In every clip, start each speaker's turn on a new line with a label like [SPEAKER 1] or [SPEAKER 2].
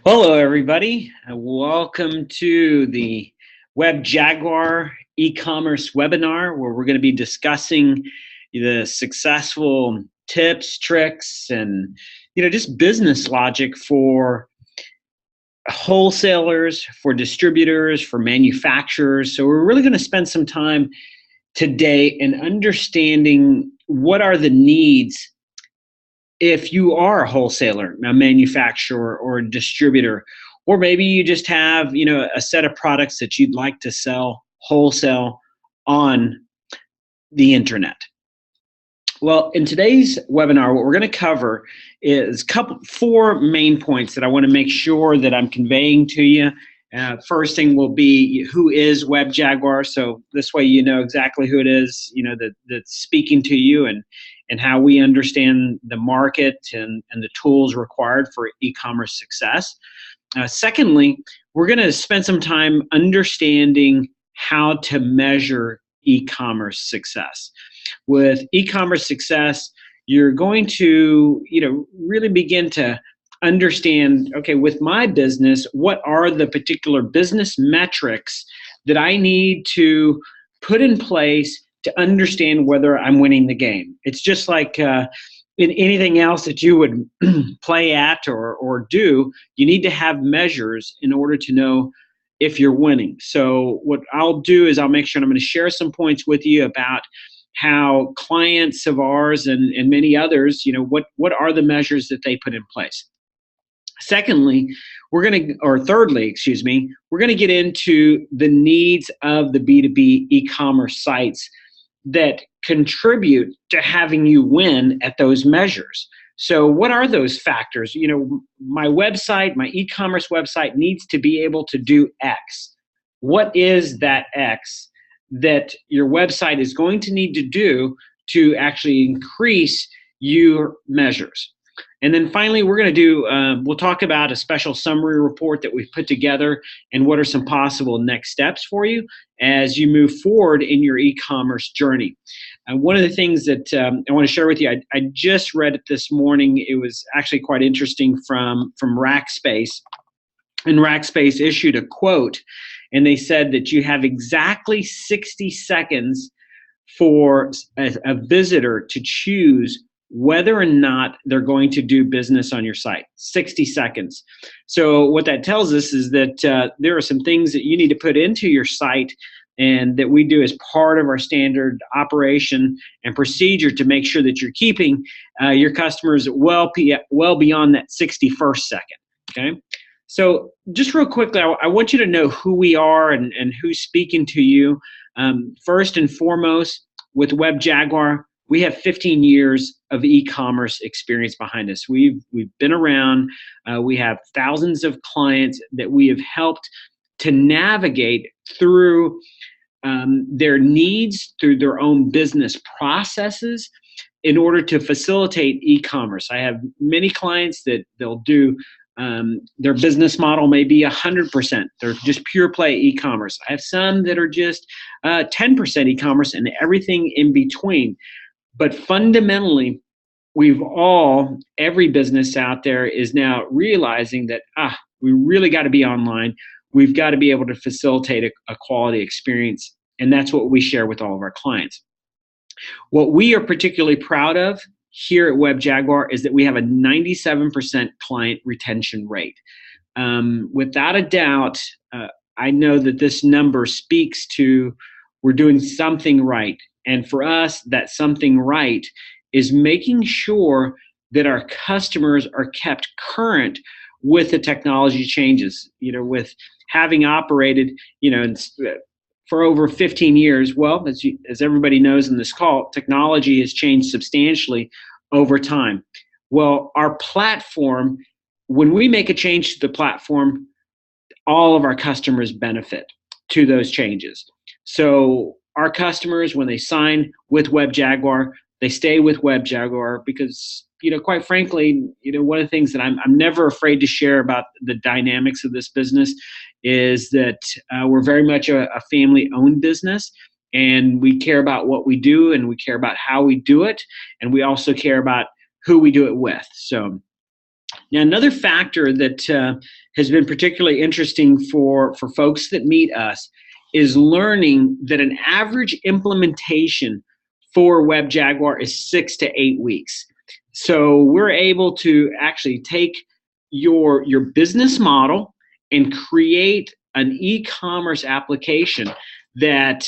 [SPEAKER 1] Hello, everybody. Welcome to the Web Jaguar e-commerce webinar, where we're going to be discussing the successful tips, tricks, and just business logic for wholesalers, for distributors, for manufacturers. So we're really going to spend some time today in understanding what are the needs if you are a wholesaler, a manufacturer, or a distributor, or maybe you just have, a set of products that you'd like to sell wholesale on the internet. Well, in today's webinar, what we're going to cover is four main points that I want to make sure that I'm conveying to you. First thing will be, who is Web Jaguar? So this way you know exactly who it is, that's speaking to you, and how we understand the market and the tools required for e-commerce success. Secondly, we're going to spend some time understanding how to measure e-commerce success. With e-commerce success, you're going to, really begin to understand, okay, with my business, what are the particular business metrics that I need to put in place to understand whether I'm winning the game. It's just like in anything else that you would play at or do, you need to have measures in order to know if you're winning. So what I'll do is I'll make sure I'm going to share some points with you about how clients of ours and many others, what are the measures that they put in place. Thirdly, we're going to get into the needs of the B2B e-commerce sites that contribute to having you win at those measures. So what are those factors? My website, my e-commerce website needs to be able to do X. What is that X that your website is going to need to do to actually increase your measures? And then finally, we're going to we'll talk about a special summary report that we've put together and what are some possible next steps for you as you move forward in your e-commerce journey. One of the things that I want to share with you, I just read it this morning. It was actually quite interesting from Rackspace. And Rackspace issued a quote, and they said that you have exactly 60 seconds for a visitor to choose whether or not they're going to do business on your site. 60 seconds. So what that tells us is that there are some things that you need to put into your site and that we do as part of our standard operation and procedure to make sure that you're keeping your customers well beyond that 61st second. Okay. So just real quickly, I want you to know who we are and who's speaking to you. First and foremost, with Web Jaguar, we have 15 years of e-commerce experience behind us. We've been around. We have thousands of clients that we have helped to navigate through their needs, through their own business processes in order to facilitate e-commerce. I have many clients that they'll do their business model may be 100%. They're just pure play e-commerce. I have some that are just 10% e-commerce and everything in between. But fundamentally, every business out there is now realizing that, we really got to be online. We've got to be able to facilitate a quality experience. And that's what we share with all of our clients. What we are particularly proud of here at Web Jaguar is that we have a 97% client retention rate. Without a doubt, I know that this number speaks to we're doing something right. And for us, that something right is making sure that our customers are kept current with the technology changes. With having operated, for over 15 years, well, as everybody knows in this call, technology has changed substantially over time. Well, our platform, when we make a change to the platform, all of our customers benefit to those changes. So our customers, when they sign with Web Jaguar, they stay with Web Jaguar because, quite frankly, one of the things that I'm never afraid to share about the dynamics of this business is that we're very much a family-owned business, and we care about what we do, and we care about how we do it, and we also care about who we do it with. So Now, another factor that has been particularly interesting for folks that meet us is learning that an average implementation for WebJaguar is 6 to 8 weeks. So we're able to actually take your business model and create an e-commerce application that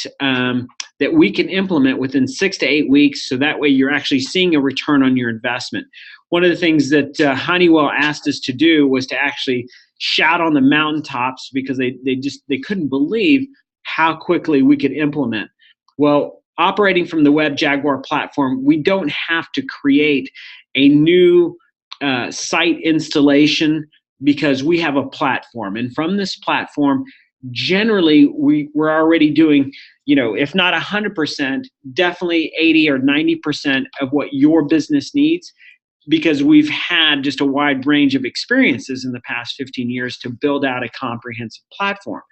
[SPEAKER 1] that we can implement within 6 to 8 weeks. So that way you're actually seeing a return on your investment. One of the things that Honeywell asked us to do was to actually shout on the mountaintops because they couldn't believe how quickly we could implement. Well, operating from the WebJaguar platform, we don't have to create a new site installation because we have a platform. And from this platform, generally we're already doing, if not 100%, definitely 80 or 90% of what your business needs, because we've had just a wide range of experiences in the past 15 years to build out a comprehensive platform.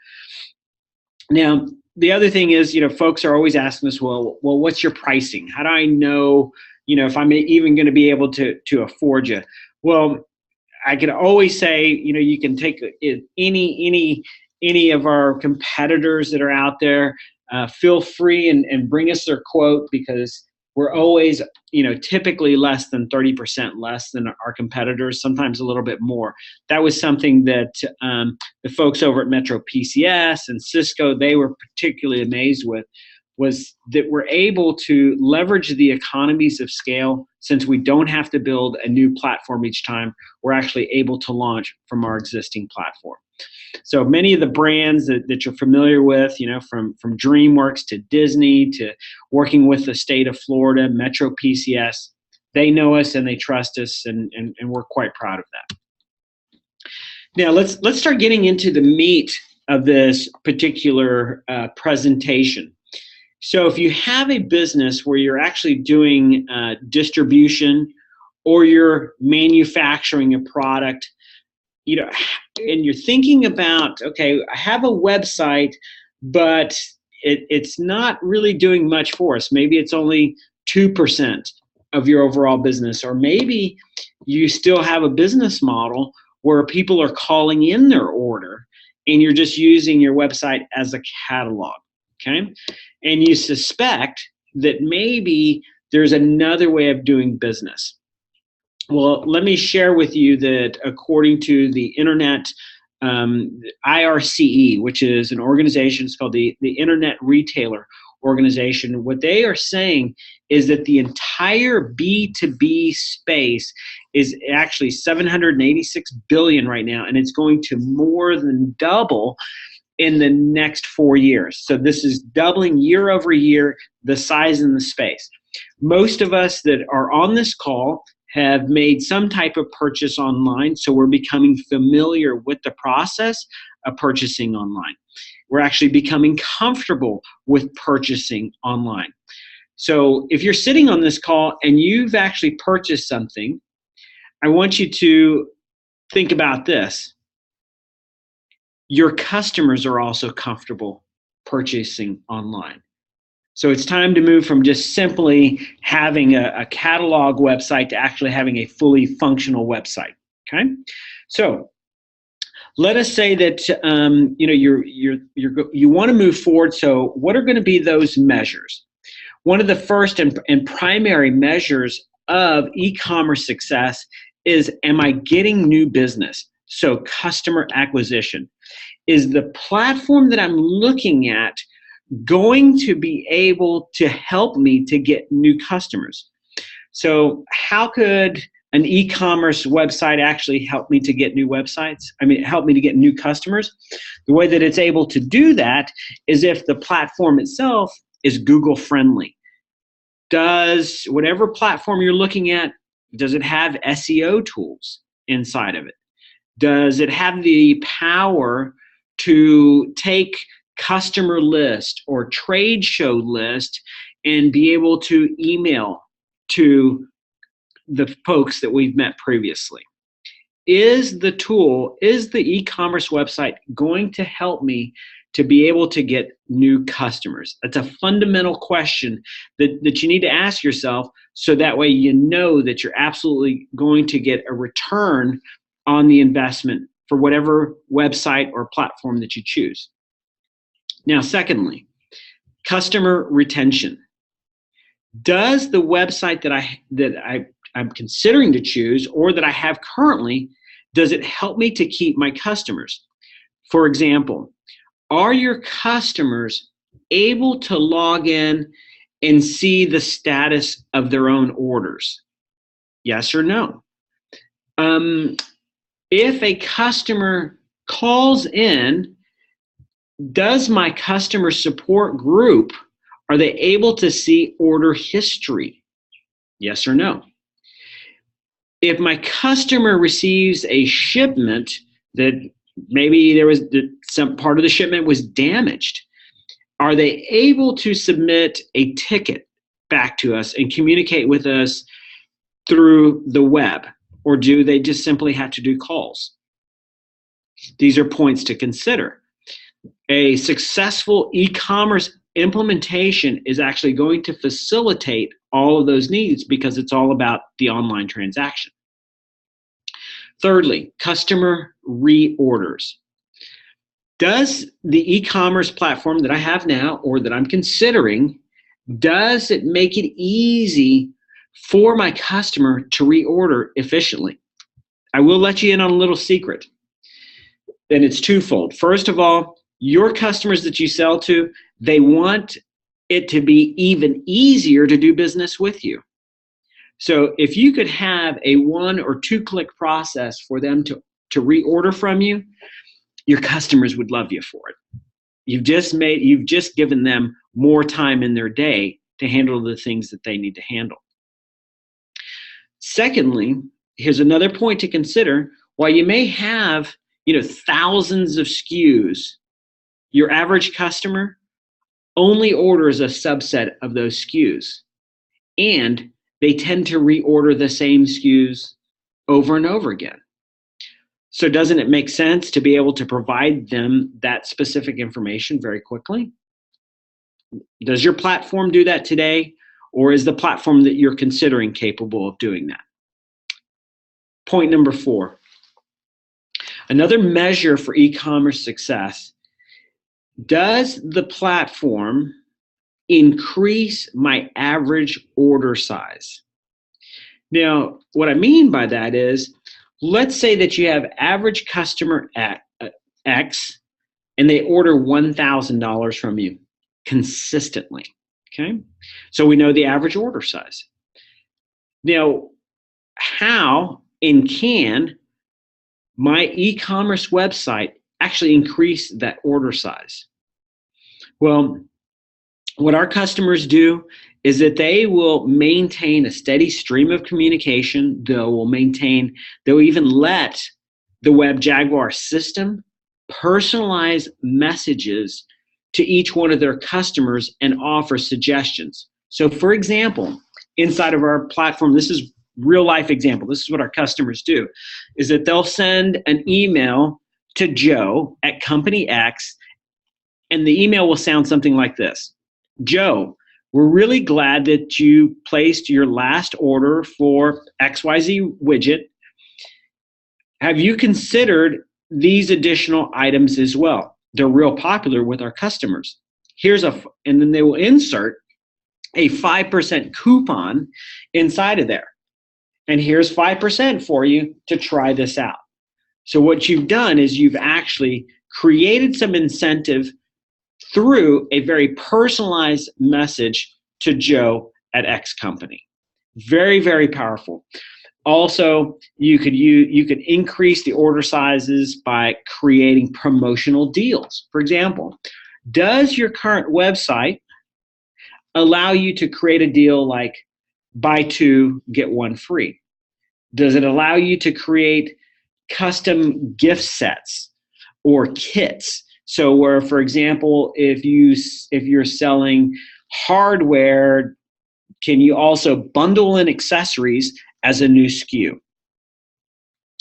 [SPEAKER 1] Now, the other thing is, folks are always asking us, well, what's your pricing? How do I know, if I'm even going to be able to afford you? Well, I can always say, you can take any of our competitors that are out there, feel free and bring us their quote, because we're always, typically less than 30% less than our competitors, sometimes a little bit more. That was something that the folks over at Metro PCS and Cisco, they were particularly amazed with, was that we're able to leverage the economies of scale. Since we don't have to build a new platform each time, we're actually able to launch from our existing platform. So many of the brands that you're familiar with, from DreamWorks to Disney to working with the state of Florida, Metro PCS, they know us and they trust us, and we're quite proud of that. Now let's start getting into the meat of this particular presentation. So if you have a business where you're actually doing distribution or you're manufacturing a product, and you're thinking about, okay, I have a website, but it's not really doing much for us. Maybe it's only 2% of your overall business, or maybe you still have a business model where people are calling in their order and you're just using your website as a catalog, okay? And you suspect that maybe there's another way of doing business. Well, let me share with you that according to the Internet IRCE, which is an organization, it's called the Internet Retailer Organization, what they are saying is that the entire B2B space is actually $786 billion right now, and it's going to more than double in the next 4 years. So this is doubling year over year, the size in the space. Most of us that are on this call have made some type of purchase online, so we're becoming familiar with the process of purchasing online. We're actually becoming comfortable with purchasing online. So if you're sitting on this call and you've actually purchased something, I want you to think about this. Your customers are also comfortable purchasing online. So it's time to move from just simply having a catalog website to actually having a fully functional website. Okay, so let us say that you want to move forward. So what are going to be those measures? One of the first and primary measures of e-commerce success is, am I getting new business? So customer acquisition. Is the platform that I'm looking at going to be able to help me to get new customers? So how could an e-commerce website actually help me to get new websites? Help me to get new customers? The way that it's able to do that is if the platform itself is Google friendly. Does whatever platform you're looking at, does it have SEO tools inside of it? Does it have the power to take customer list or trade show list and be able to email to the folks that we've met previously? Is the tool, is the e-commerce website going to help me to be able to get new customers? That's a fundamental question that you need to ask yourself, so that way you know that you're absolutely going to get a return on the investment for whatever website or platform that you choose. Now, secondly, customer retention. Does the website that I'm considering to choose, or that I have currently, does it help me to keep my customers? For example, are your customers able to log in and see the status of their own orders? Yes or no? If a customer calls in, does my customer support group, are they able to see order history? Yes or no? If my customer receives a shipment that maybe there was some part of the shipment was damaged, are they able to submit a ticket back to us and communicate with us through the web, or do they just simply have to do calls? These are points to consider. A successful e-commerce implementation is actually going to facilitate all of those needs, because it's all about the online transaction. Thirdly, customer reorders. Does the e-commerce platform that I have now, or that I'm considering, does it make it easy for my customer to reorder efficiently? I will let you in on a little secret, and it's twofold. First of all, your customers that you sell to, they want it to be even easier to do business with you. So if you could have a 1 or 2 click process for them to reorder from you, your customers would love you for it. You've just given them more time in their day to handle the things that they need to handle. Secondly, here's another point to consider. While you may have, thousands of SKUs, your average customer only orders a subset of those SKUs, and they tend to reorder the same SKUs over and over again. So doesn't it make sense to be able to provide them that specific information very quickly? Does your platform do that today, or is the platform that you're considering capable of doing that? Point number 4. Another measure for e-commerce success: does the platform increase my average order size? Now, what I mean by that is, let's say that you have average customer at X, and they order $1,000 from you consistently, okay? So we know the average order size. Now, how and can my e-commerce website actually increase that order size? Well, what our customers do is that they will maintain a steady stream of communication. They'll even let the WebJaguar system personalize messages to each one of their customers and offer suggestions. So for example, inside of our platform, this is real life example. This is what our customers do, is that they'll send an email to Joe at Company X, and the email will sound something like this. Joe, we're really glad that you placed your last order for XYZ widget. Have you considered these additional items as well? They're real popular with our customers. And then they will insert a 5% coupon inside of there. And here's 5% for you to try this out. So what you've done is you've actually created some incentive through a very personalized message to Joe at X company. Very, very powerful. Also, you could increase the order sizes by creating promotional deals. For example, does your current website allow you to create a deal like buy 2, get 1 free? Does it allow you to create custom gift sets or kits? So where, for example, if you're selling hardware, can you also bundle in accessories as a new SKU?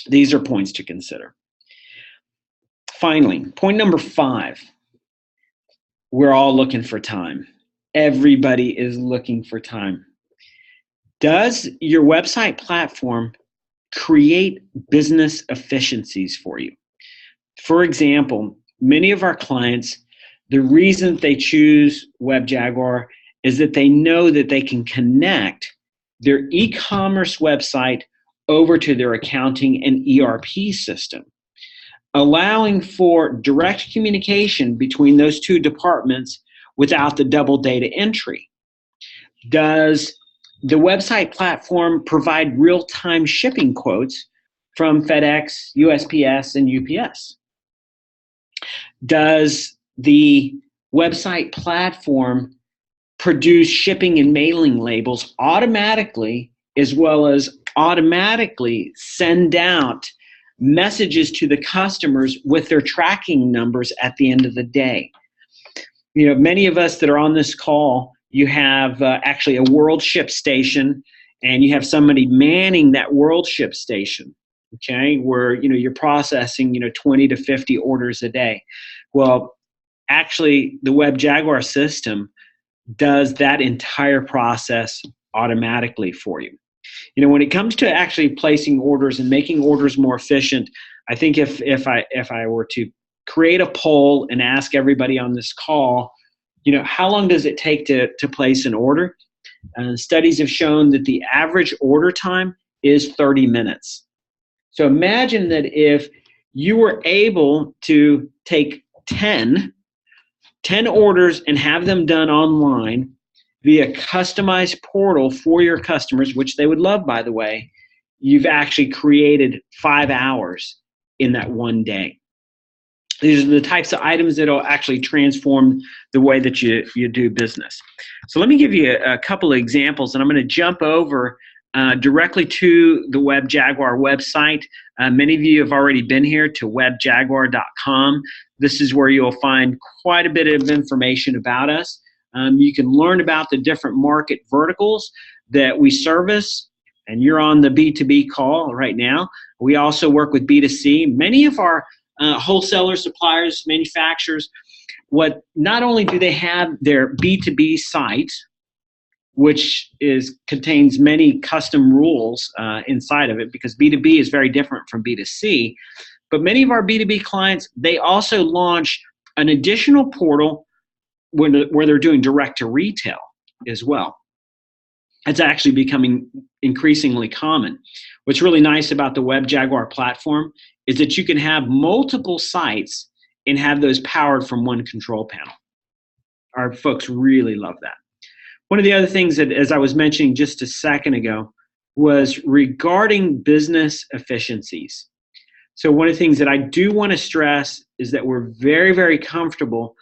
[SPEAKER 1] These are points to consider. Finally, point number 5. we're all looking for time. Everybody is looking for time. Does your website platform create business efficiencies for you? For example, many of our clients, the reason they choose WebJaguar is that they know that they can connect their e-commerce website over to their accounting and ERP system, allowing for direct communication between those two departments without the double data entry. Does the website platform provide real-time shipping quotes from FedEx, USPS, and UPS? Does the website platform produce shipping and mailing labels automatically, as well as automatically send out messages to the customers with their tracking numbers at the end of the day? You know, many of us that are on this call, you have actually a World Ship Station, and you have somebody manning that World Ship Station, okay, where, you know, you're processing, 20 to 50 orders a day. Well, actually, the WebJaguar system does that entire process automatically for you. When it comes to actually placing orders and making orders more efficient, I think if I were to create a poll and ask everybody on this call, how long does it take to place an order? Studies have shown that the average order time is 30 minutes. So imagine that if you were able to take 10 orders and have them done online via customized portal for your customers, which they would love, by the way, you've actually created 5 hours in that one day. These are the types of items that will actually transform the way that you do business. So let me give you a couple of examples, and I'm going to jump over directly to the WebJaguar website. Many of you have already been here to webjaguar.com. This is where you'll find quite a bit of information about us. You can learn about the different market verticals that we service, and you're on the B2B call right now. We also work with B2C. Many of our wholesalers, suppliers, manufacturers, not only do they have their B2B site, which contains many custom rules inside of it, because B2B is very different from B2C, but many of our B2B clients, they also launch an additional portal where they're doing direct to retail as well. It's actually becoming increasingly common. What's really nice about the WebJaguar platform is that you can have multiple sites and have those powered from one control panel. Our folks really love that. One of the other things that, as I was mentioning just a second ago, was regarding business efficiencies. So one of the things that I do want to stress is that we're very, very comfortable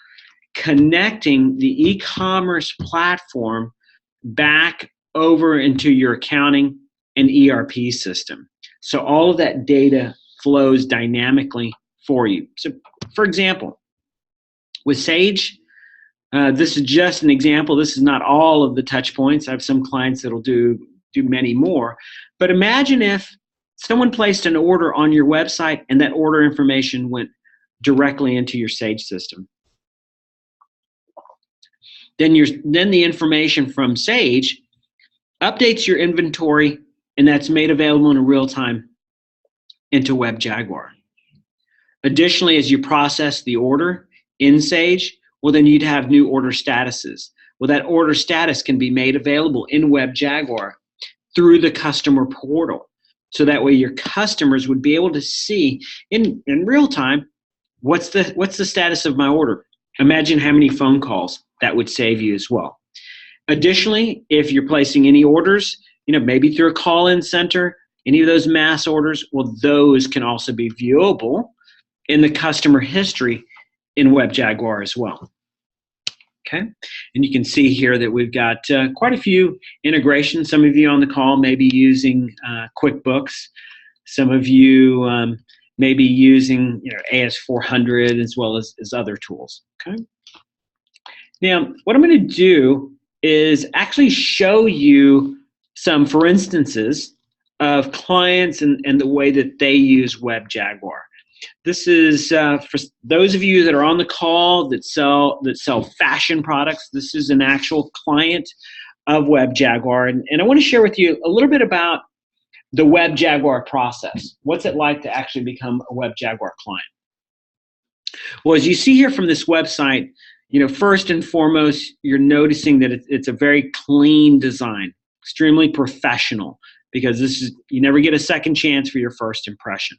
[SPEAKER 1] connecting the e-commerce platform back over into your accounting and ERP system. So all of that data flows dynamically for you. So for example, with Sage, this is just an example. This is not all of the touch points. I have some clients that'll do many more. But imagine if someone placed an order on your website and that order information went directly into your Sage system. Then the information from Sage updates your inventory, and that's made available in real time into WebJaguar. Additionally, as you process the order in Sage, well, then you'd have new order statuses. Well, that order status can be made available in WebJaguar through the customer portal. So that way your customers would be able to see in real time, what's the status of my order? Imagine how many phone calls that would save you as well. Additionally, if you're placing any orders, maybe through a call-in center, any of those mass orders, well, those can also be viewable in the customer history in WebJaguar as well. Okay, and you can see here that we've got quite a few integrations. Some of you on the call may be using QuickBooks. Some of you may be using AS400 as well as other tools. Okay. Now, what I'm going to do is actually show you some for instances of clients and the way that they use WebJaguar. This is for those of you that are on the call that sell fashion products. This is an actual client of WebJaguar, and I want to share with you a little bit about the WebJaguar process. What's it like to actually become a WebJaguar client? Well, as you see here from this website, first and foremost, you're noticing that it's a very clean design, extremely professional, because you never get a second chance for your first impression.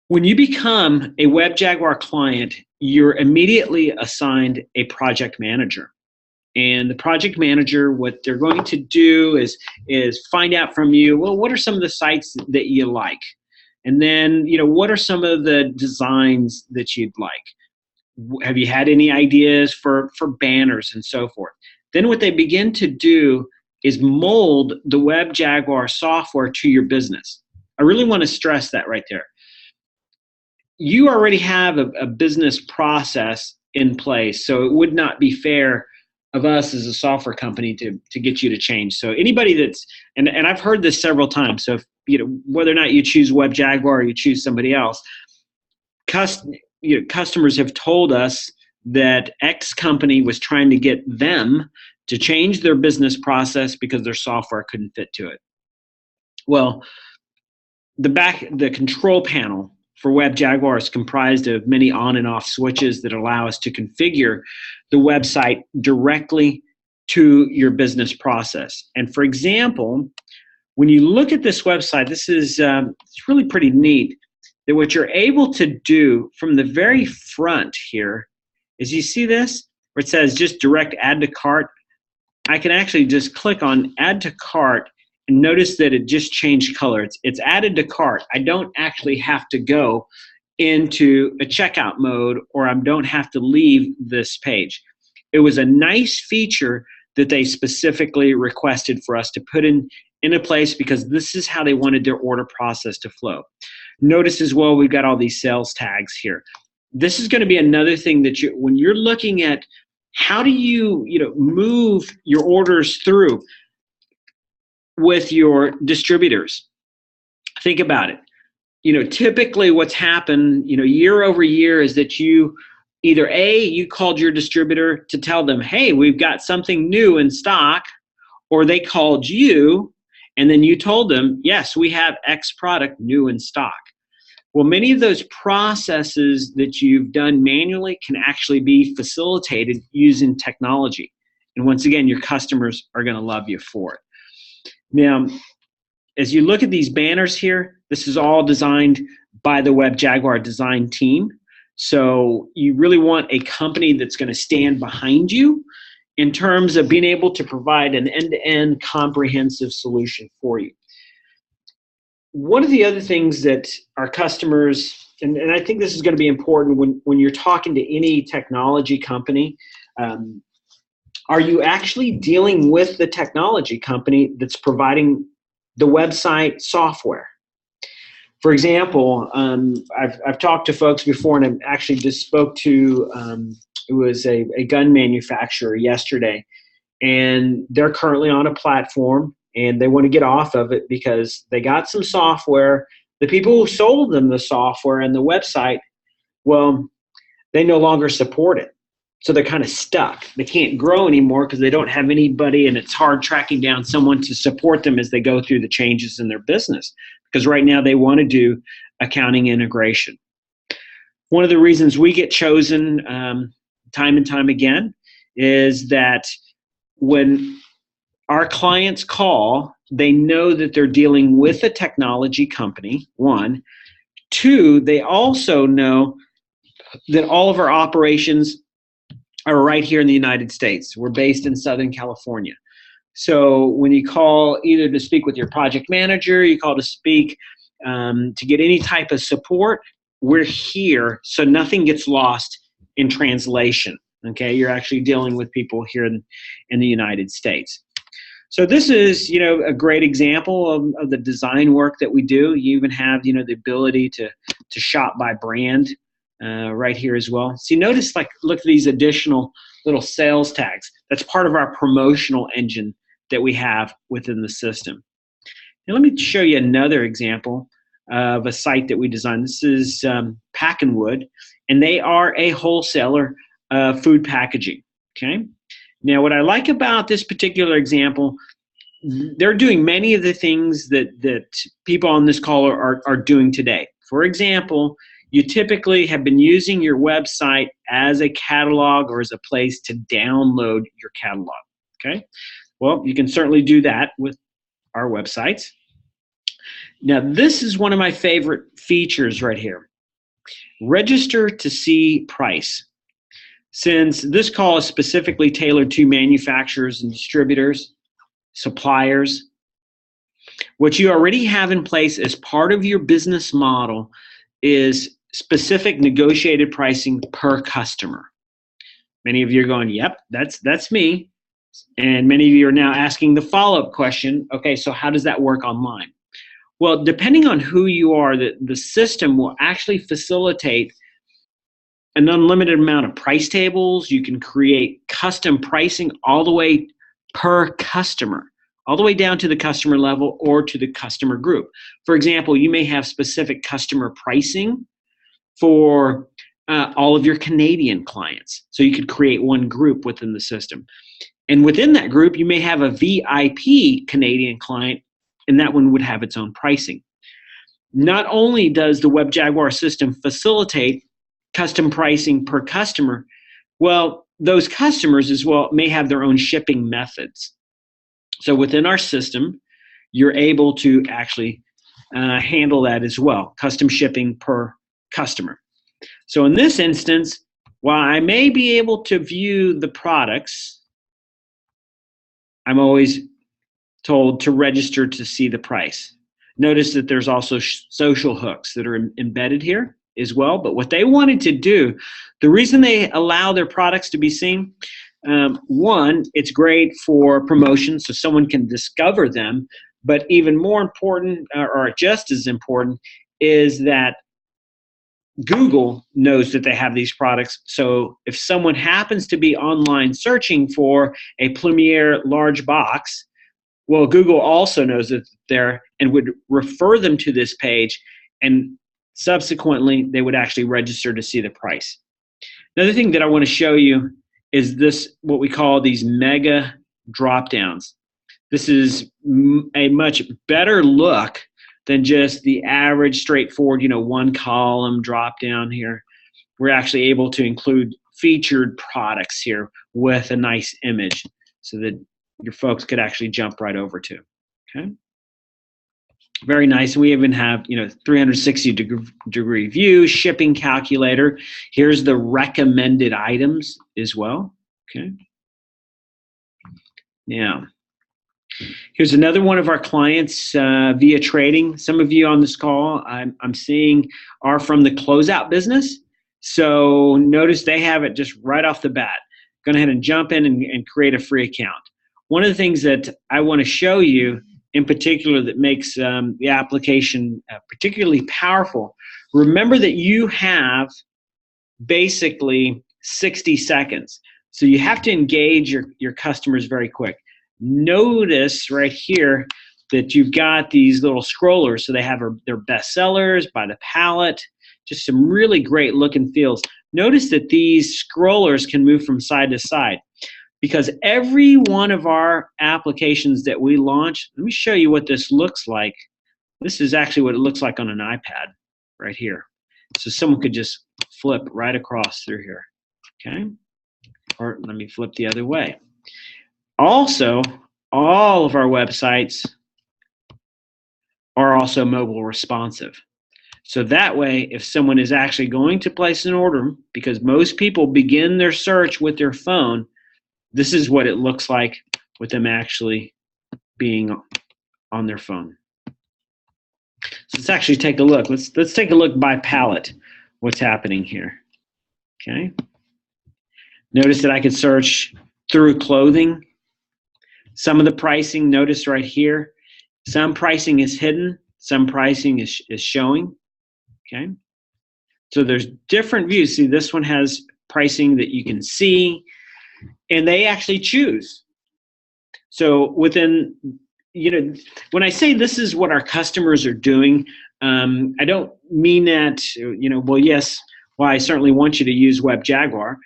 [SPEAKER 1] When you become a WebJaguar client, you're immediately assigned a project manager. And the project manager, what they're going to do is find out from you, well, what are some of the sites that you like? And then, what are some of the designs that you'd like? Have you had any ideas for banners and so forth? Then what they begin to do is mold the WebJaguar software to your business. I really want to stress that right there. You already have a business process in place, so it would not be fair of us as a software company to get you to change. So anybody that's, and I've heard this several times, so if, whether or not you choose WebJaguar or you choose somebody else, customers have told us that X company was trying to get them to change their business process because their software couldn't fit to it. Well, the control panel for WebJaguar is comprised of many on and off switches that allow us to configure the website directly to your business process. And for example, when you look at this website, this is it's really pretty neat that what you're able to do from the very front here is, you see this where it says just direct add to cart. I can actually just click on add to cart and notice that it just changed color. It's added to cart. I don't actually have to go into a checkout mode, or I don't have to leave this page. It was a nice feature that they specifically requested for us to put into place because this is how they wanted their order process to flow. Notice as well, we've got all these sales tags here. This is going to be another thing that when you're looking at how do you move your orders through with your distributors. Think about it. Typically what's happened, year over year is that you either you called your distributor to tell them, hey, we've got something new in stock, or they called you and then you told them, yes, we have X product new in stock. Well, many of those processes that you've done manually can actually be facilitated using technology. And once again, your customers are going to love you for it. Now, as you look at these banners here, this is all designed by the WebJaguar design team. So you really want a company that's going to stand behind you in terms of being able to provide an end-to-end comprehensive solution for you. One of the other things that our customers, and I think this is going to be important when you're talking to any technology company, are you actually dealing with the technology company that's providing the website software? For example, I've talked to folks before, and I actually just spoke to it was a gun manufacturer yesterday, and they're currently on a platform, and they want to get off of it because they got some software. The people who sold them the software and the website, well, they no longer support it. So they're kind of stuck. They can't grow anymore because they don't have anybody, and it's hard tracking down someone to support them as they go through the changes in their business, because right now they want to do accounting integration. One of the reasons we get chosen time and time again is that when our clients call, they know that they're dealing with a technology company, one. Two, they also know that all of our operations are right here in the United States. We're based in Southern California. So when you call either to speak with your project manager, you call to speak to get any type of support, we're here, so nothing gets lost in translation. Okay, you're actually dealing with people here in the United States. So this is, a great example of the design work that we do. You even have, the ability to shop by brand right here as well. So you notice, look at these additional little sales tags. That's part of our promotional engine that we have within the system. Now let me show you another example. of a site that we designed. This is Packin' Wood, and they are a wholesaler of food packaging. Okay. Now, what I like about this particular example, they're doing many of the things that people on this call are doing today. For example, you typically have been using your website as a catalog or as a place to download your catalog. Okay. Well, you can certainly do that with our websites. Now, this is one of my favorite features right here. Register to see price. Since this call is specifically tailored to manufacturers and distributors, suppliers, what you already have in place as part of your business model is specific negotiated pricing per customer. Many of you are going, yep, that's me. And many of you are now asking the follow-up question, okay, so how does that work online? Well, depending on who you are, the system will actually facilitate an unlimited amount of price tables. You can create custom pricing all the way per customer, all the way down to the customer level or to the customer group. For example, you may have specific customer pricing for all of your Canadian clients. So you could create one group within the system. And within that group, you may have a VIP Canadian client, and that one would have its own pricing. Not only does the WebJaguar system facilitate custom pricing per customer, well, those customers as well may have their own shipping methods. So within our system, you're able to actually handle that as well, custom shipping per customer. So in this instance, while I may be able to view the products, I'm always told to register to see the price. Notice that there's also social hooks that are embedded here as well. But what they wanted to do, the reason they allow their products to be seen, one, it's great for promotion so someone can discover them. But even more important, or just as important, is that Google knows that they have these products. So if someone happens to be online searching for a Plumiere large box, well, Google also knows that they're and would refer them to this page, and subsequently they would actually register to see the price. Another thing that I want to show you is this, what we call these mega drop downs. This is a much better look than just the average straightforward, one column drop down here. We're actually able to include featured products here with a nice image so that your folks could actually jump right over to. Okay. Very nice. We even have, 360-degree view, shipping calculator. Here's the recommended items as well. Okay. Now, here's another one of our clients via trading. Some of you on this call I'm seeing are from the closeout business. So notice they have it just right off the bat. Go ahead and jump in and create a free account. One of the things that I want to show you in particular that makes the application particularly powerful, remember that you have basically 60 seconds. So you have to engage your customers very quick. Notice right here that you've got these little scrollers. So they have their best sellers by the palette, just some really great look and feels. Notice that these scrollers can move from side to side because every one of our applications that we launch, let me show you what this looks like. This is actually what it looks like on an iPad right here. So someone could just flip right across through here, okay? Or let me flip the other way. Also, all of our websites are also mobile responsive. So that way, if someone is actually going to place an order, because most people begin their search with their phone, this is what it looks like with them actually being on their phone. So let's actually take a look. Let's take a look by palette, what's happening here. Okay. Notice that I could search through clothing. Some of the pricing, notice right here, some pricing is hidden, some pricing is showing. Okay. So there's different views. See, this one has pricing that you can see, and they actually choose. So within, when I say this is what our customers are doing, I don't mean that, well, yes, well, I certainly want you to use WebJaguar.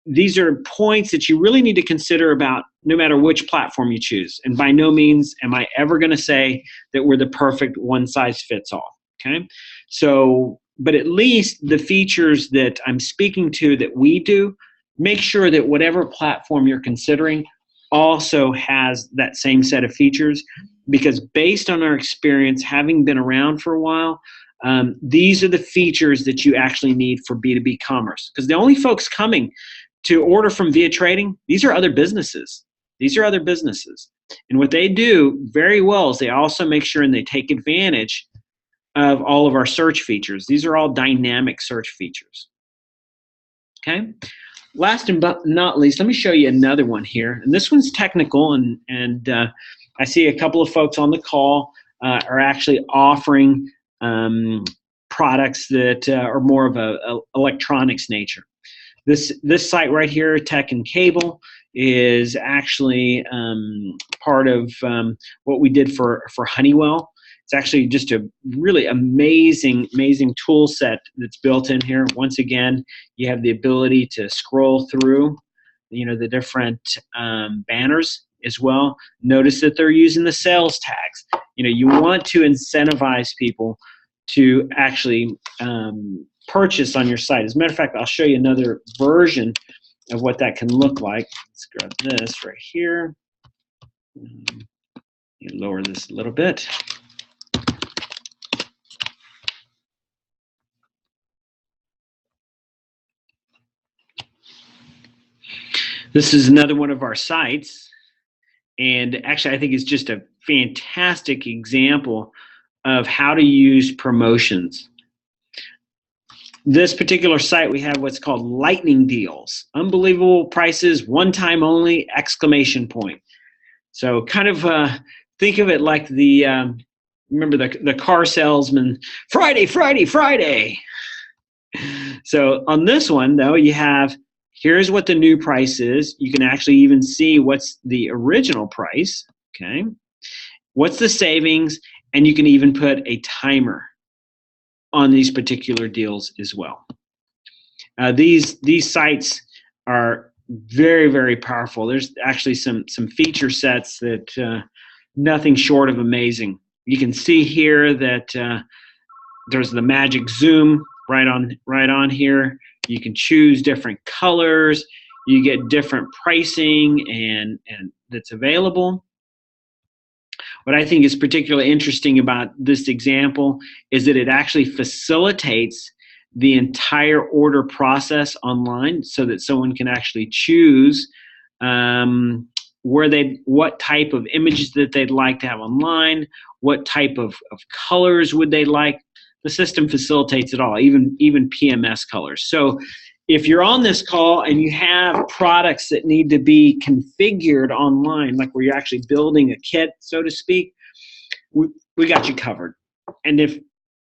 [SPEAKER 1] These are points that you really need to consider about no matter which platform you choose. And by no means am I ever going to say that we're the perfect one size fits all. Okay. So, but at least the features that I'm speaking to that we do, make sure that whatever platform you're considering also has that same set of features, because based on our experience, having been around for a while, these are the features that you actually need for B2B commerce. Because the only folks coming to order from Via Trading, these are other businesses. These are other businesses. And what they do very well is they also make sure and they take advantage of all of our search features. These are all dynamic search features. Okay. Last and but not least, let me show you another one here. And this one's technical, and I see a couple of folks on the call are actually offering products that are more of a electronics nature. This site right here, Tech and Cable, is actually part of what we did for Honeywell. It's actually just a really amazing tool set that's built in here. Once again, you have the ability to scroll through, the different banners as well. Notice that they're using the sales tags. You want to incentivize people to actually purchase on your site. As a matter of fact, I'll show you another version of what that can look like. Let's grab this right here. Lower this a little bit. This is another one of our sites, and actually I think it's just a fantastic example of how to use promotions. This particular site, we have what's called lightning deals. Unbelievable prices, one time only, exclamation point. So kind of think of it like the, remember the car salesman, Friday, Friday, Friday. So on this one though, you have, here's what the new price is. You can actually even see what's the original price, okay? What's the savings, and you can even put a timer on these particular deals as well. These sites are very, very powerful. There's actually some feature sets that nothing short of amazing. You can see here that there's the magic zoom right on here. You can choose different colors. You get different pricing and that's available. What I think is particularly interesting about this example is that it actually facilitates the entire order process online, so that someone can actually choose what type of images that they'd like to have online, what type of colors would they like. The system facilitates it all, even PMS colors. So if you're on this call and you have products that need to be configured online, like where you're actually building a kit, so to speak, we got you covered. And if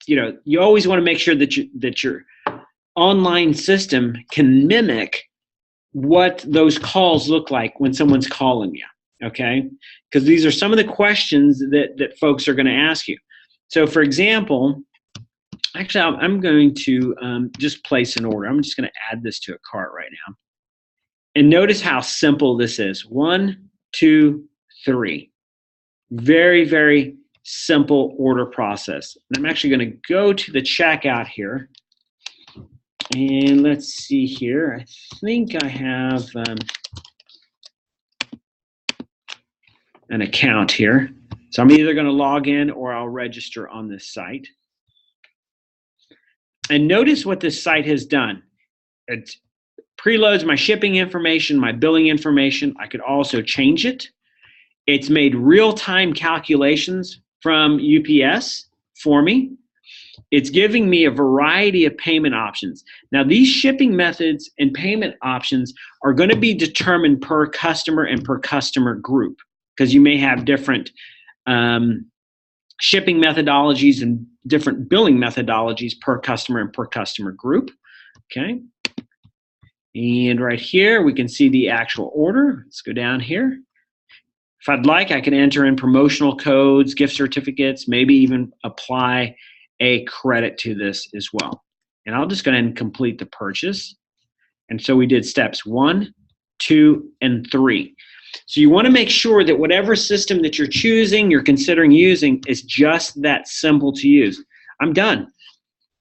[SPEAKER 1] you always want to make sure that your online system can mimic what those calls look like when someone's calling you, okay? Because these are some of the questions that folks are going to ask you. So for example, actually, I'm going to just place an order. I'm just going to add this to a cart right now. And notice how simple this is. 1, 2, 3. Very, very simple order process. And I'm actually going to go to the checkout here. And let's see here. I think I have an account here. So I'm either going to log in or I'll register on this site. And notice what this site has done. It preloads my shipping information, my billing information. I could also change it. It's made real-time calculations from UPS for me. It's giving me a variety of payment options. Now, these shipping methods and payment options are going to be determined per customer and per customer group, because you may have different shipping methodologies and different billing methodologies per customer and per customer group. Okay. And right here, we can see the actual order. Let's go down here. If I'd like, I can enter in promotional codes, gift certificates, maybe even apply a credit to this as well. And I'll just go ahead and complete the purchase. And so we did steps 1, 2, and 3. So you want to make sure that whatever system that you're choosing, you're considering using, is just that simple to use. I'm done.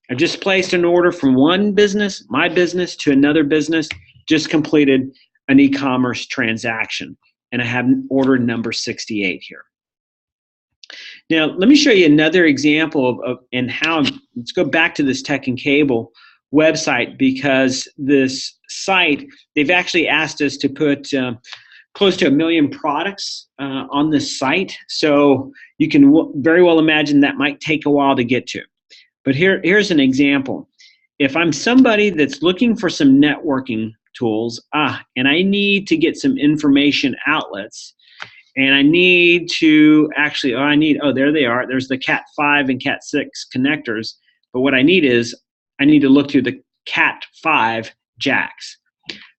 [SPEAKER 1] I've just placed an order from one business, my business, to another business, just completed an e-commerce transaction. And I have order number 68 here. Now, let me show you another example of and how, let's go back to this Tech and Cable website, because this site, they've actually asked us to put close to 1 million products on this site. So you can very well imagine that might take a while to get to. But here's an example. If I'm somebody that's looking for some networking tools, and I need to get some information outlets, and I need to actually, there they are. There's the Cat 5 and Cat 6 connectors. But what I need is, I need to look through the Cat 5 jacks.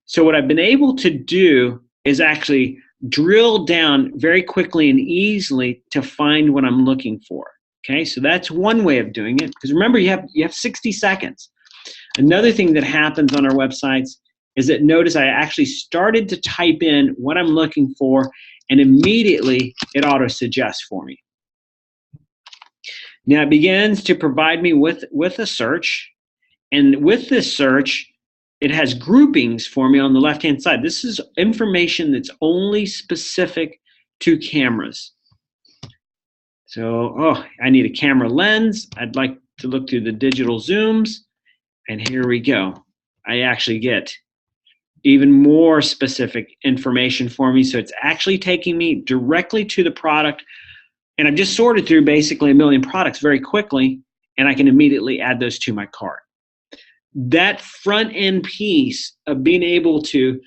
[SPEAKER 1] So what I've been able to do is actually drill down very quickly and easily to find what I'm looking for. Okay, so that's one way of doing it. Because remember, you have 60 seconds. Another thing that happens on our websites is that, notice I actually started to type in what I'm looking for, and immediately it auto-suggests for me. Now it begins to provide me with a search, and with this search, it has groupings for me on the left-hand side. This is information that's only specific to cameras. So, I need a camera lens. I'd like to look through the digital zooms, and here we go. I actually get even more specific information for me. So it's actually taking me directly to the product. And I've just sorted through basically 1 million products very quickly, and I can immediately add those to my cart. That front end piece of being able to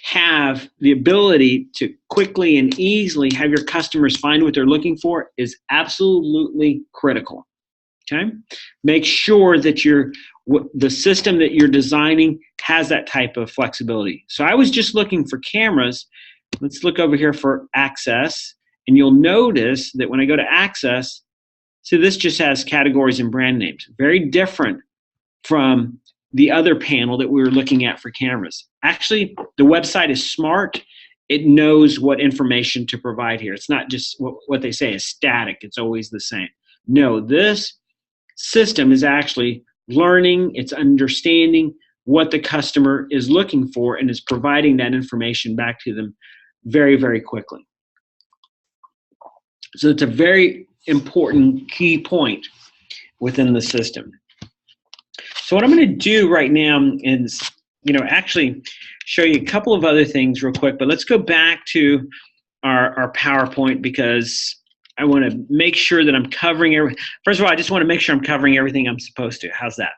[SPEAKER 1] have the ability to quickly and easily have your customers find what they're looking for is absolutely critical. Okay? Make sure that the system that you're designing has that type of flexibility. So I was just looking for cameras. Let's look over here for access. And you'll notice that when I go to access, so this just has categories and brand names. Very different from the other panel that we were looking at for cameras. Actually, the website is smart. It knows what information to provide here. It's not just what they say is static. It's always the same. No, this system is actually learning, it's understanding what the customer is looking for, and is providing that information back to them very, very quickly. So it's a very important key point within the system. So what I'm going to do right now is, actually show you a couple of other things real quick, but let's go back to our PowerPoint, because I want to make sure that I'm covering everything. First of all, I just want to make sure I'm covering everything I'm supposed to. How's that?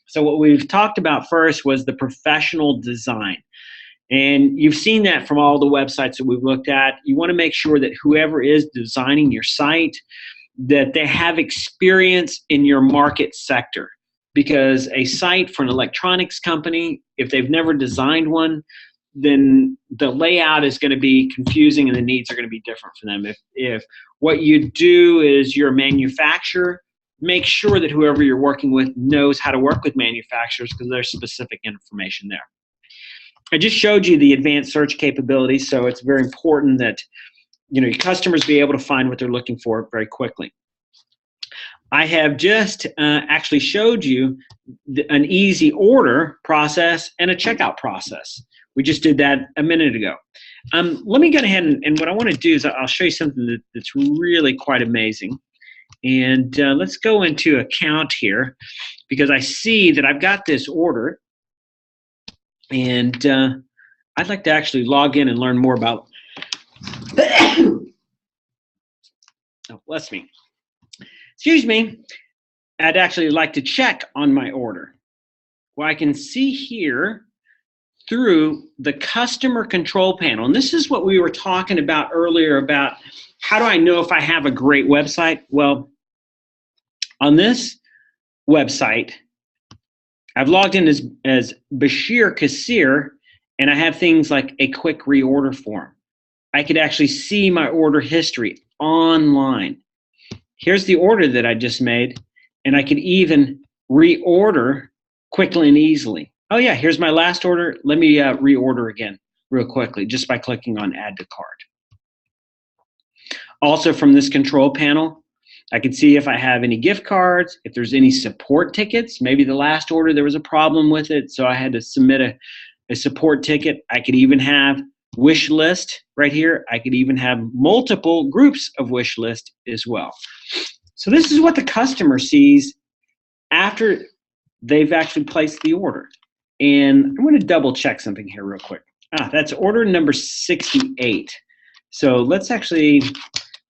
[SPEAKER 1] So what we've talked about first was the professional design. And you've seen that from all the websites that we've looked at. You want to make sure that whoever is designing your site, that they have experience in your market sector. Because a site for an electronics company, if they've never designed one, then the layout is going to be confusing and the needs are going to be different for them. If what you do is you're a manufacturer, make sure that whoever you're working with knows how to work with manufacturers, because there's specific information there. I just showed you the advanced search capabilities, so it's very important that your customers be able to find what they're looking for very quickly. I have just actually showed you an easy order process and a checkout process. We just did that a minute ago. Let me go ahead and what I want to do is I'll show you something that's really quite amazing. And let's go into account here, because I see that I've got this order, and I'd like to actually log in and learn more about. Oh, bless me. Excuse me. I'd actually like to check on my order. Well, I can see here through the customer control panel, and this is what we were talking about earlier about how do I know if I have a great website? Well, on this website, I've logged in as Bashir Kassir, and I have things like a quick reorder form. I could actually see my order history online. Here's the order that I just made, And I could even reorder quickly and easily. Oh yeah, here's my last order. Let me reorder again real quickly just by clicking on add to cart. Also from this control panel, I can see if I have any gift cards, if there's any support tickets. Maybe the last order there was a problem with it, so I had to submit a support ticket. I could even have wish list right here. I could even have multiple groups of wish list as well. So this is what the customer sees after they've actually placed the order. And I'm going to double check something here real quick. That's order number 68. So let's actually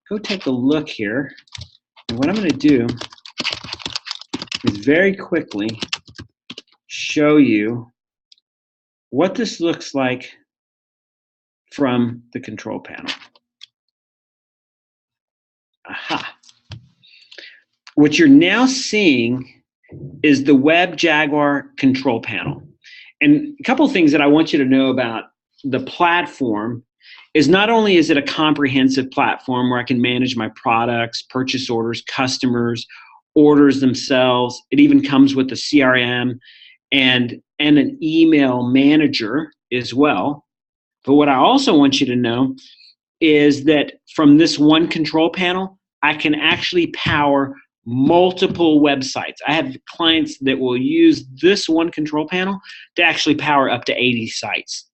[SPEAKER 1] go take a look here. And what I'm going to do is very quickly show you what this looks like from the control panel. Aha. What you're now seeing is the WebJaguar control panel. And a couple of things that I want you to know about the platform is not only is it a comprehensive platform where I can manage my products, purchase orders, customers, orders themselves. It even comes with a CRM and an email manager as well. But what I also want you to know is that from this one control panel, I can actually power multiple websites. I have clients that will use this one control panel to actually power up to 80 sites.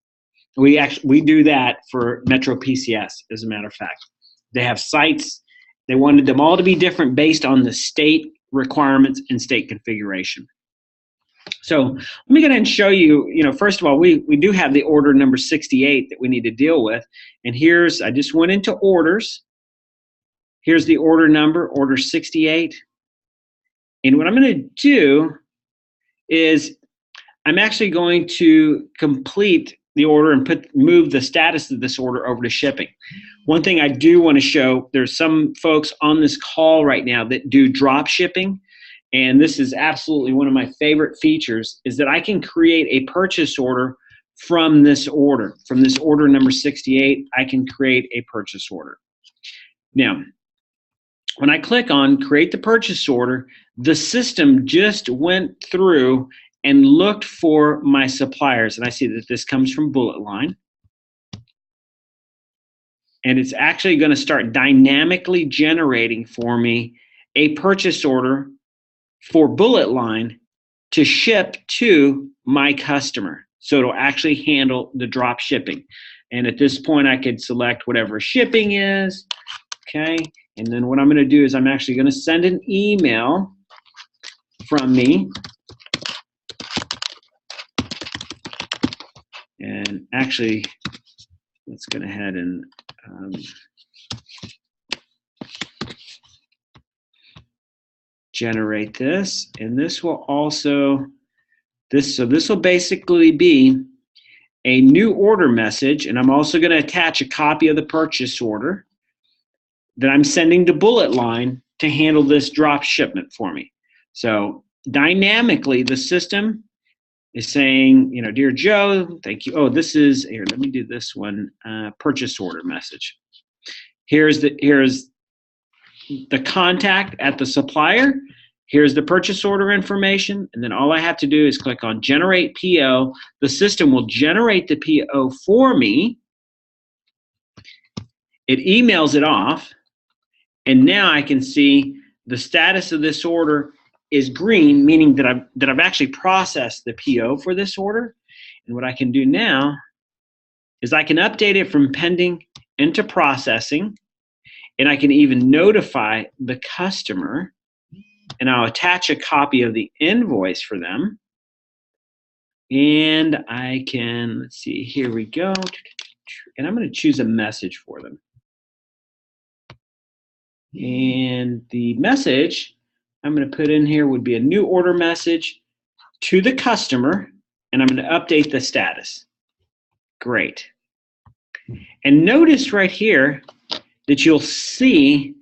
[SPEAKER 1] We do that for Metro PCS, as a matter of fact. They have sites. They wanted them all to be different based on the state requirements and state configuration. So let me go ahead and show you, first of all, we do have the order number 68 that we need to deal with. And I just went into orders. Here's the order number, order 68. And what I'm going to do is I'm actually going to complete the order and move the status of this order over to shipping. One thing I do want to show, there's some folks on this call right now that do drop shipping, and this is absolutely one of my favorite features, is that I can create a purchase order from this order number 68. I can create a purchase order. Now, when I click on create the purchase order, the system just went through and looked for my suppliers. And I see that this comes from Bullet Line. And it's actually going to start dynamically generating for me a purchase order for Bullet Line to ship to my customer. So it'll actually handle the drop shipping. And at this point, I could select whatever shipping is. Okay. And then what I'm going to do is I'm actually going to send an email from me. And actually, let's go ahead and generate this. And this will also, this will basically be a new order message. And I'm also going to attach a copy of the purchase order that I'm sending to Bullet Line to handle this drop shipment for me. So dynamically, the system is saying, Dear Joe, thank you. Oh, here, let me do this one, purchase order message. Here's the contact at the supplier. Here's the purchase order information. And then all I have to do is click on generate PO. The system will generate the PO for me. It emails it off. And now I can see the status of this order is green, meaning that I've actually processed the PO for this order. And what I can do now is I can update it from pending into processing, and I can even notify the customer, and I'll attach a copy of the invoice for them. And I can, let's see, here we go. And I'm going to choose a message for them. And the message I'm going to put in here would be a new order message to the customer, and I'm going to update the status. Great. And notice right here that you'll see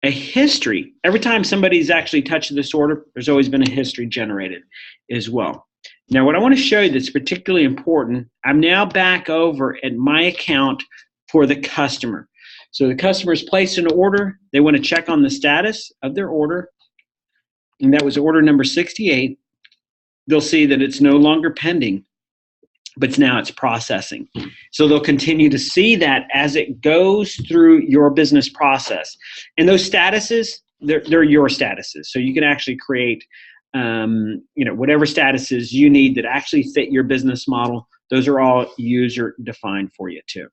[SPEAKER 1] a history. Every time somebody's actually touched this order, there's always been a history generated as well. Now, what I want to show you that's particularly important, I'm now back over at my account for the customer. So the customer's placed an order. They want to check on the status of their order. and that was order number 68, they'll see that it's no longer pending, but now it's processing. So they'll continue to see that as it goes through your business process. And those statuses, they're your statuses. So you can actually create whatever statuses you need that actually fit your business model. Those are all user defined for you too.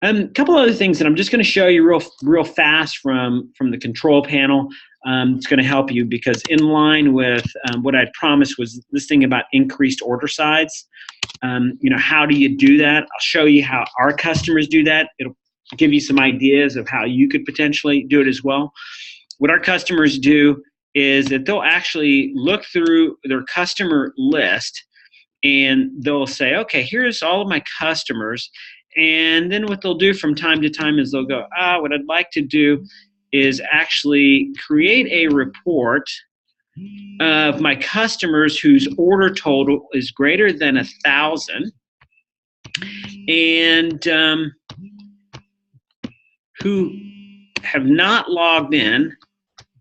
[SPEAKER 1] A couple other things that I'm just going to show you real fast from the control panel. It's going to help you because in line with what I'd promised was this thing about increased order size. How do you do that? I'll show you how our customers do that. It'll give you some ideas of how you could potentially do it as well. What our customers do is that they'll actually look through their customer list and they'll say, okay, here's all of my customers. And then what they'll do from time to time is they'll go, what I'd like to do is actually create a report of my customers whose order total is greater than 1,000 and who have not logged in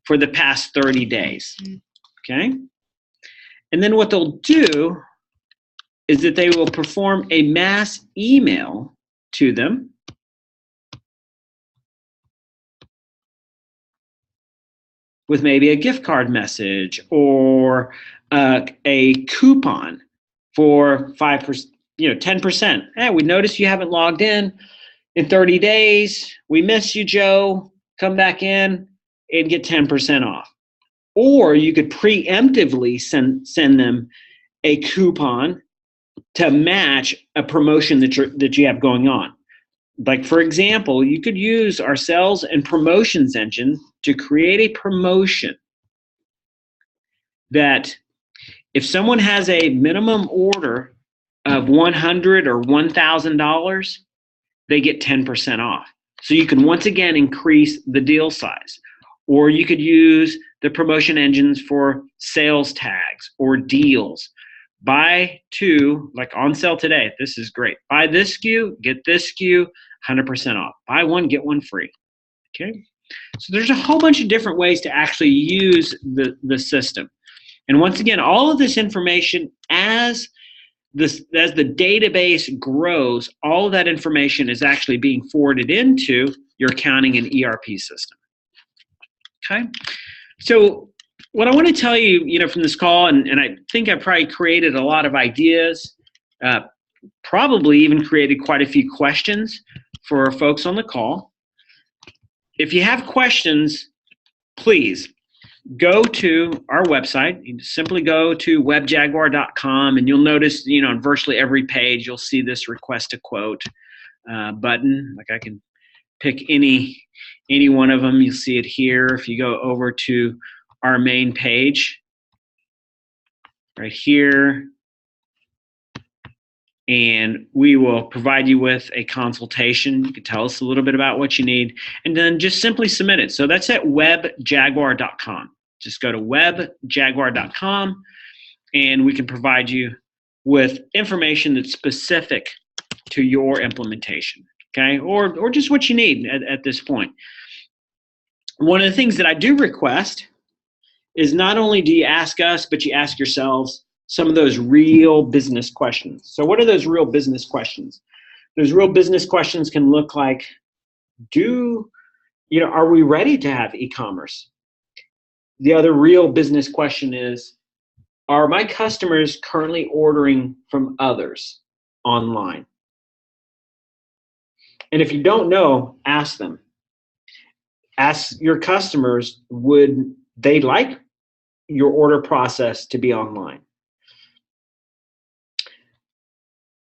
[SPEAKER 1] for the past 30 days, okay? And then what they'll do is that they will perform a mass email to them with maybe a gift card message or a coupon for 5%, 10%. Hey, we noticed you haven't logged in 30 days. We miss you, Joe. Come back in and get 10% off. Or you could preemptively send them a coupon to match a promotion that you have going on. Like, for example, you could use our sales and promotions engine to create a promotion that if someone has a minimum order of $100 or $1,000, they get 10% off. So you can once again increase the deal size. Or you could use the promotion engines for sales tags or deals. Buy two, like on sale today, this is great. Buy this SKU, get this SKU, 100% off. Buy one, get one free, okay? So there's a whole bunch of different ways to actually use the system. And once again, all of this information, as the database grows, all of that information is actually being forwarded into your accounting and ERP system, okay? So what I want to tell you, from this call, and I think I probably created a lot of ideas, probably even created quite a few questions for folks on the call. If you have questions, please go to our website. You simply go to webjaguar.com, and you'll notice, on virtually every page, you'll see this request a quote button. Like I can pick any one of them. You'll see it here. If you go over to our main page right here, and we will provide you with a consultation. You can tell us a little bit about what you need, and then just simply submit it. So that's at webjaguar.com. Just go to webjaguar.com, and we can provide you with information that's specific to your implementation, okay? Or just what you need at this point. One of the things that I do request is not only do you ask us, but you ask yourselves some of those real business questions. So what are those real business questions? Those real business questions can look like, are we ready to have e-commerce? The other real business question is, are my customers currently ordering from others online? And if you don't know, ask them. Ask your customers, would they like your order process to be online?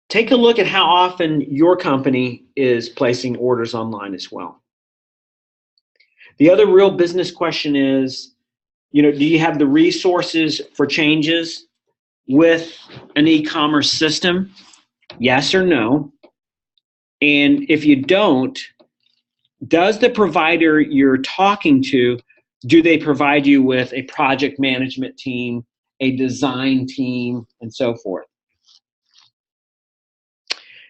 [SPEAKER 1] Take a look at how often your company is placing orders online as well. The other real business question is, do you have the resources for changes with an e-commerce system? Yes or no? And if you don't, does the provider you're talking to, do they provide you with a project management team, a design team, and so forth?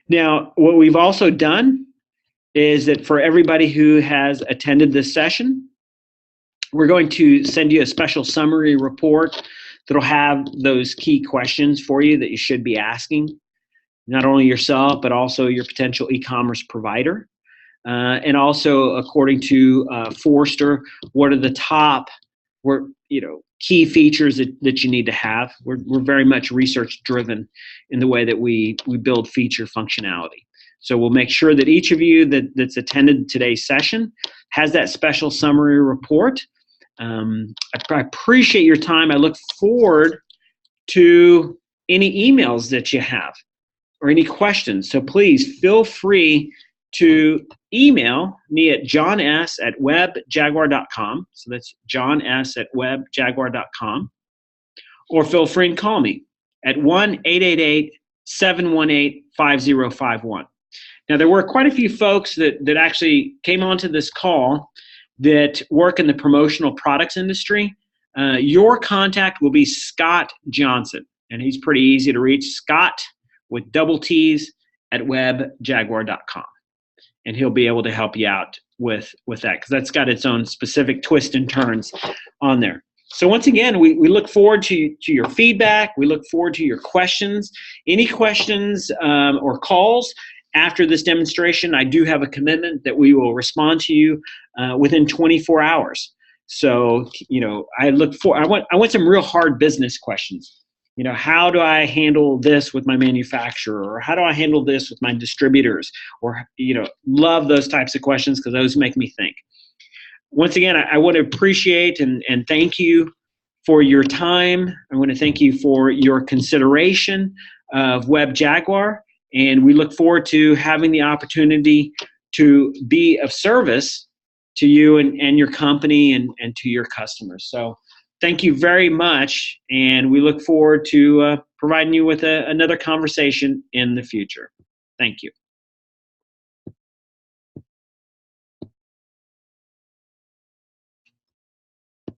[SPEAKER 1] Now, what we've also done is that for everybody who has attended this session, We're going to send you a special summary report that'll have those key questions for you that you should be asking, not only yourself, but also your potential e-commerce provider. And also, according to Forrester, what are the top key features that you need to have. We're very much research driven in the way that we build feature functionality. So we'll make sure that each of you that's attended today's session has that special summary report. I appreciate your time. I look forward to any emails that you have or any questions. So please feel free to email me at johns@webjaguar.com. So that's johns@webjaguar.com. Or feel free and call me at 1-888-718-5051. Now, there were quite a few folks that actually came onto this call that work in the promotional products industry. Your contact will be Scott Johnson, and he's pretty easy to reach. Scott with double T's at webjaguar.com. And he'll be able to help you out with that, because that's got its own specific twists and turns on there. So once again, we look forward to your feedback. We look forward to your questions. Any questions or calls after this demonstration, I do have a commitment that we will respond to you within 24 hours. So, I want some real hard business questions. How do I handle this with my manufacturer? Or how do I handle this with my distributors? Or, love those types of questions, because those make me think. Once again, I want to appreciate and thank you for your time. I want to thank you for your consideration of WebJaguar. And we look forward to having the opportunity to be of service to you and your company and to your customers. So thank you very much, and we look forward to providing you with another conversation in the future. Thank you.